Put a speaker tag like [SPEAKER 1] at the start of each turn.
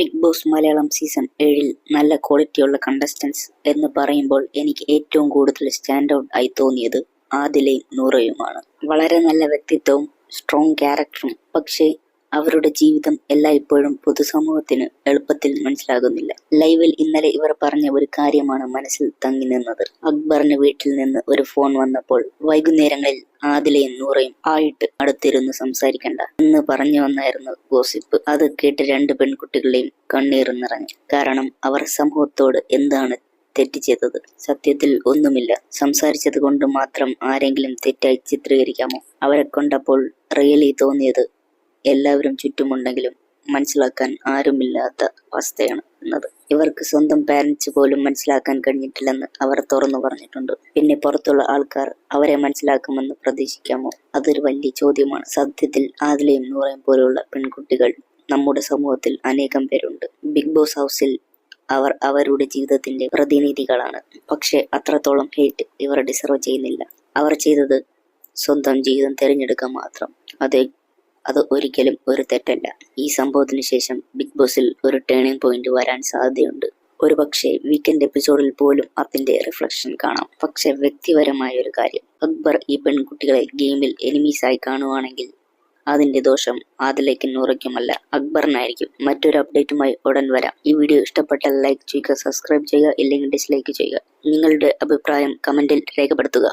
[SPEAKER 1] Big boss Malayalam season 7 നല്ല ക്വാളിറ്റിയുള്ള contestants എന്ന് പറയുമ്പോൾ എനിക്ക് ഏറ്റവും കൂടുതൽ സ്റ്റാൻഡ് ഔട്ട് ആയി തോന്നിയത് ആദിലയും നൂറയുമാണ്. വളരെ നല്ല വ്യക്തിത്വവും സ്ട്രോങ് ക്യാരക്ടറും, പക്ഷേ അവരുടെ ജീവിതം എല്ലായ്പ്പോഴും പൊതുസമൂഹത്തിന് എളുപ്പത്തിൽ മനസ്സിലാകുന്നില്ല. ലൈവിൽ ഇന്നലെ ഇവർ പറഞ്ഞ ഒരു കാര്യമാണ് മനസ്സിൽ തങ്ങി നിന്നത്. അക്ബറിന് വീട്ടിൽ നിന്ന് ഒരു ഫോൺ വന്നപ്പോൾ വൈകുന്നേരങ്ങളിൽ ആദിലയും നൂറയും ആയിട്ട് അടുത്തിരുന്ന് സംസാരിക്കണ്ട എന്ന് പറഞ്ഞു വന്നായിരുന്നു ഗോസിപ്പ്. അത് കേട്ട് രണ്ട് പെൺകുട്ടികളെയും കണ്ണീർ നിറഞ്ഞു. കാരണം അവർ സമൂഹത്തോട് എന്താണ് തെറ്റ് ചെയ്തത്? സത്യത്തിൽ ഒന്നുമില്ല. സംസാരിച്ചത് കൊണ്ട് മാത്രം ആരെങ്കിലും തെറ്റായി ചിത്രീകരിക്കാമോ? അവരെ കൊണ്ടപ്പോൾ റിയലി തോന്നിയത് എല്ലാവരും ചുറ്റുമുണ്ടെങ്കിലും മനസ്സിലാക്കാൻ ആരുമില്ലാത്ത അവസ്ഥയാണ് എന്നത്. ഇവർക്ക് സ്വന്തം പാരന്റ്സ് പോലും മനസ്സിലാക്കാൻ കഴിഞ്ഞിട്ടില്ലെന്ന് അവർ തുറന്നു പറഞ്ഞിട്ടുണ്ട്. പിന്നെ പുറത്തുള്ള ആൾക്കാർ അവരെ മനസ്സിലാക്കുമെന്ന് പ്രതീക്ഷിക്കാമോ? അതൊരു വലിയ ചോദ്യമാണ്. സത്യത്തിൽ ആദിലയും നൂറയും പോലുള്ള പെൺകുട്ടികൾ നമ്മുടെ സമൂഹത്തിൽ അനേകം പേരുണ്ട്. ബിഗ് ബോസ് ഹൗസിൽ അവർ അവരുടെ ജീവിതത്തിന്റെ പ്രതിനിധികളാണ്. പക്ഷെ അത്രത്തോളം ഹേറ്റ് ഇവർ ഡിസർവ് ചെയ്യുന്നില്ല. അവർ ചെയ്തത് സ്വന്തം ജീവിതം തിരഞ്ഞെടുക്കാൻ മാത്രം. അത് ഒരിക്കലും ഒരു തെറ്റല്ല. ഈ സംഭവത്തിന് ശേഷം ബിഗ് ബോസിൽ ഒരു ടേണിംഗ് പോയിന്റ് വരാൻ സാധ്യതയുണ്ട്. ഒരുപക്ഷെ വീക്കെൻഡ് എപ്പിസോഡിൽ പോലും അതിന്റെ റിഫ്ലക്ഷൻ കാണാം. പക്ഷെ വ്യക്തിപരമായ ഒരു കാര്യം, അക്ബർ ഈ പെൺകുട്ടികളെ ഗെയിമിൽ എനിമീസായി കാണുവാണെങ്കിൽ അതിന്റെ ദോഷം ആദിലയ്ക്കും നൂറയ്ക്കുമല്ല, അക്ബറിനായിരിക്കും. മറ്റൊരു അപ്ഡേറ്റുമായി ഉടൻ വരാം. ഈ വീഡിയോ ഇഷ്ടപ്പെട്ടാൽ ലൈക്ക് ചെയ്യുക, സബ്സ്ക്രൈബ് ചെയ്യുക, ഇല്ലെങ്കിൽ ഡിസ്ലൈക്ക് ചെയ്യുക. നിങ്ങളുടെ അഭിപ്രായം കമന്റിൽ രേഖപ്പെടുത്തുക.